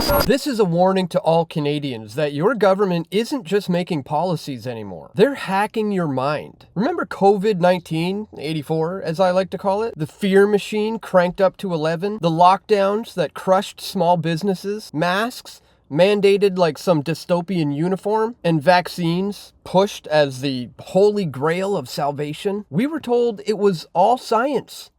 This is a warning to all Canadians that your government isn't just making policies anymore. They're hacking your mind. Remember COVID-19, 84 as I like to call it? The fear machine cranked up to 11? The lockdowns that crushed small businesses? Masks mandated like some dystopian uniform? And vaccines pushed as the holy grail of salvation? We were told it was all science.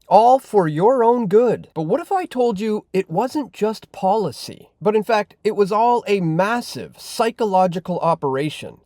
All for your own good. But what if I told you it wasn't just policy, but in fact, it was all a massive psychological operation,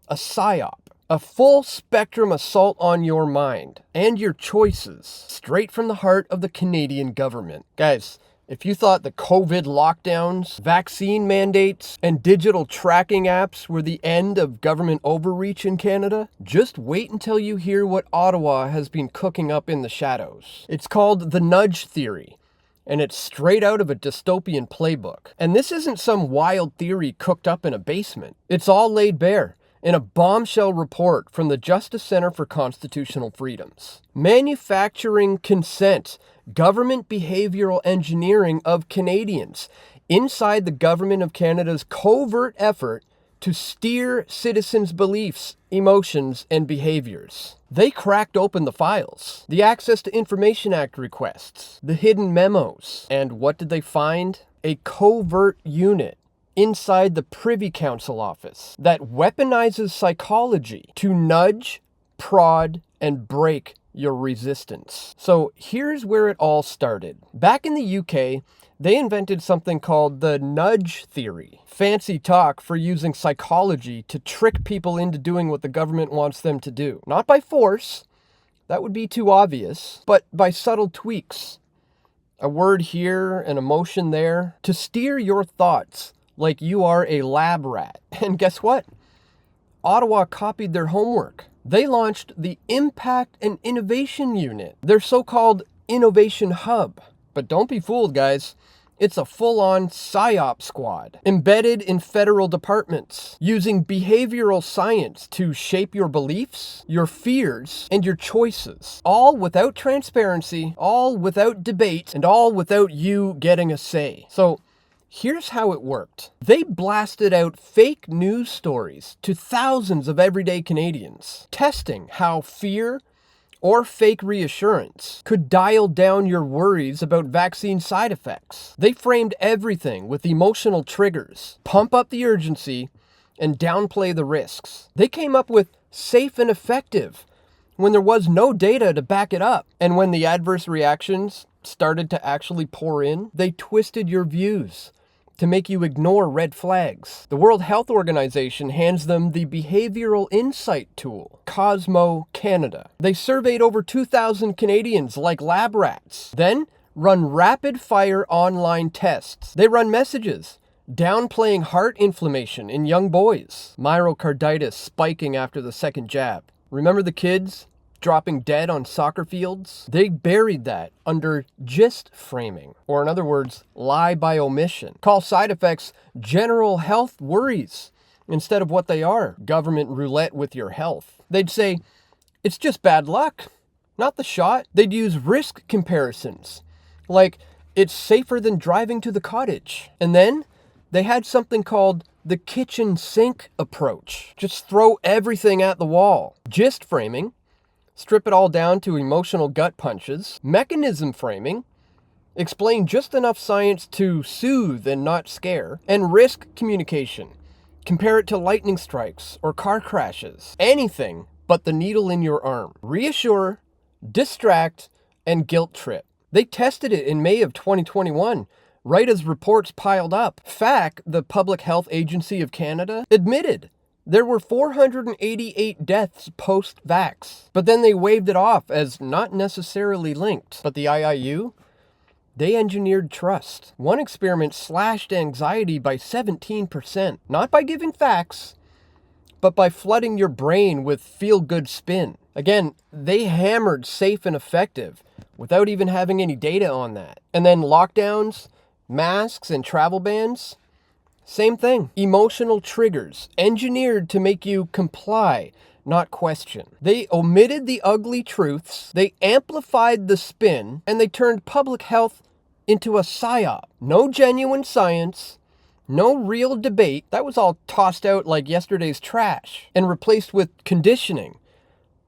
a psyop, a full spectrum assault on your mind and your choices, straight from the heart of the Canadian government. Guys, if you thought the COVID lockdowns, vaccine mandates, and digital tracking apps were the end of government overreach in Canada, just wait until you hear what Ottawa has been cooking up in the shadows. It's called the nudge theory, and it's straight out of a dystopian playbook. And this isn't some wild theory cooked up in a basement. It's all laid bare in a bombshell report from the Justice Centre for Constitutional Freedoms. Manufacturing consent, government behavioral engineering of Canadians inside the Government of Canada's covert effort to steer citizens' beliefs, emotions, and behaviors. They cracked open the files, the Access to Information Act requests, the hidden memos. And what did they find? A covert unit inside the Privy Council office that weaponizes psychology to nudge, prod, and break your resistance. So here's where it all started. Back in the UK, they invented something called the nudge theory. Fancy talk for using psychology to trick people into doing what the government wants them to do. Not by force, that would be too obvious, but by subtle tweaks. A word here, an emotion there, to steer your thoughts like you are a lab rat. And guess what? Ottawa copied their homework. They launched the Impact and Innovation Unit, their so-called innovation hub. But don't be fooled, guys. It's a full-on PSYOP squad, embedded in federal departments, using behavioral science to shape your beliefs, your fears, and your choices. All without transparency, all without debate, and all without you getting a say. So here's how it worked. They blasted out fake news stories to thousands of everyday Canadians, testing how fear or fake reassurance could dial down your worries about vaccine side effects. They framed everything with emotional triggers, pump up the urgency, and downplay the risks. They came up with safe and effective when there was no data to back it up. And when the adverse reactions started to actually pour in, they twisted your views to make you ignore red flags. The World Health Organization hands them the Behavioral Insight Tool, Cosmo Canada. They surveyed over 2,000 Canadians like lab rats, then run rapid-fire online tests. They run messages downplaying heart inflammation in young boys, myocarditis spiking after the second jab. Remember the kids dropping dead on soccer fields? They buried that under gist framing, or in other words, lie by omission. Call side effects general health worries instead of what they are, government roulette with your health. They'd say, it's just bad luck, not the shot. They'd use risk comparisons, like it's safer than driving to the cottage. And then they had something called the kitchen sink approach. Just throw everything at the wall. Gist framing, strip it all down to emotional gut punches. Mechanism framing, explain just enough science to soothe and not scare. And risk communication, compare it to lightning strikes or car crashes. Anything but the needle in your arm. Reassure, distract, and guilt trip. They tested it in May of 2021, right as reports piled up. FAC, the Public Health Agency of Canada, admitted there were 488 deaths post-vax, but then they waved it off as not necessarily linked. But the IIU, they engineered trust. One experiment slashed anxiety by 17%, not by giving facts, but by flooding your brain with feel-good spin. Again, they hammered safe and effective without even having any data on that. And then lockdowns, masks, and travel bans, same thing. Emotional triggers, engineered to make you comply, not question. They omitted the ugly truths, they amplified the spin, and they turned public health into a psyop. No genuine science, no real debate. That was all tossed out like yesterday's trash and replaced with conditioning,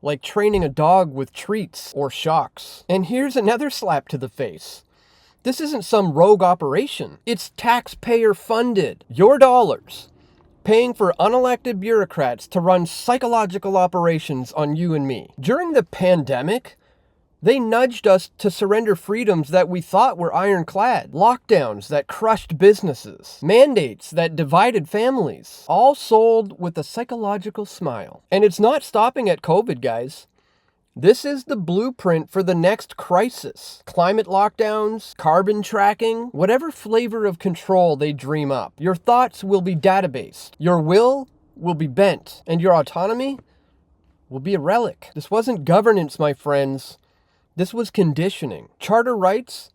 like training a dog with treats or shocks. And here's another slap to the face. This isn't some rogue operation. It's taxpayer funded. Your dollars paying for unelected bureaucrats to run psychological operations on you and me. During the pandemic, they nudged us to surrender freedoms that we thought were ironclad. Lockdowns that crushed businesses. Mandates that divided families. All sold with a psychological smile. And it's not stopping at COVID, guys. This is the blueprint for the next crisis. Climate lockdowns, carbon tracking, whatever flavor of control they dream up. Your thoughts will be databased. Your will be bent. And your autonomy will be a relic. This wasn't governance, my friends. This was conditioning. Charter rights,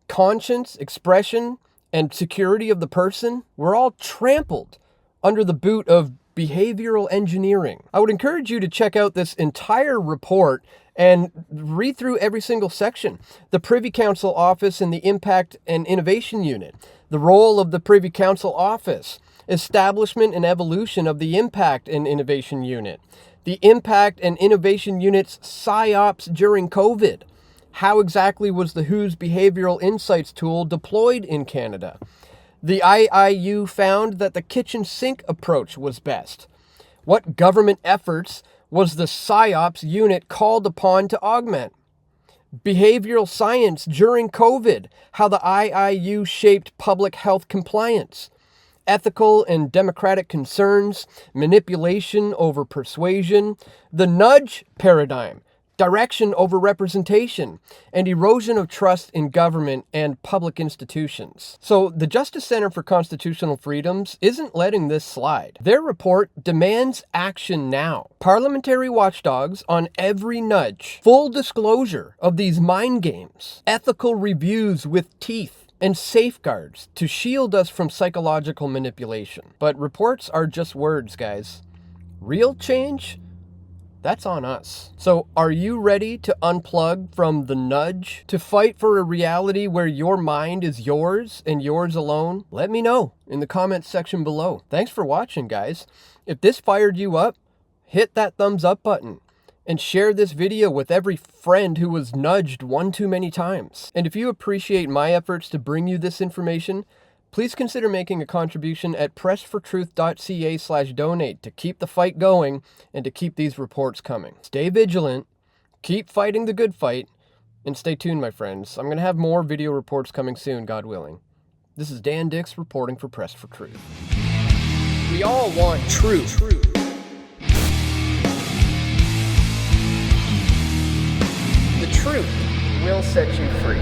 conscience, expression, and security of the person were all trampled under the boot of behavioral engineering. I would encourage you to check out this entire report and read through every single section. The Privy Council Office and the Impact and Innovation Unit, the role of the Privy Council Office, establishment and evolution of the Impact and Innovation Unit, the Impact and Innovation Unit's PSYOPs during COVID. How exactly was the WHO's Behavioral Insights tool deployed in Canada? The IIU found that the kitchen sink approach was best. What government efforts was the PSYOPs unit called upon to augment? Behavioral science during COVID, how the IIU shaped public health compliance. Ethical and democratic concerns, manipulation over persuasion, the nudge paradigm, direction over representation, and erosion of trust in government and public institutions. So the Justice Center for Constitutional Freedoms isn't letting this slide. Their report demands action now. Parliamentary watchdogs on every nudge, full disclosure of these mind games, ethical reviews with teeth, and safeguards to shield us from psychological manipulation. But reports are just words, guys. Real change? That's on us. So are you ready to unplug from the nudge, to fight for a reality where your mind is yours and yours alone? Let me know in the comments section below. Thanks for watching, guys. If this fired you up, hit that thumbs up button and share this video with every friend who was nudged one too many times. And if you appreciate my efforts to bring you this information, please consider making a contribution at pressfortruth.ca/donate to keep the fight going and to keep these reports coming. Stay vigilant, keep fighting the good fight, and stay tuned, my friends. I'm going to have more video reports coming soon, God willing. This is Dan Dicks reporting for Press for Truth. We all want truth. The truth will set you free.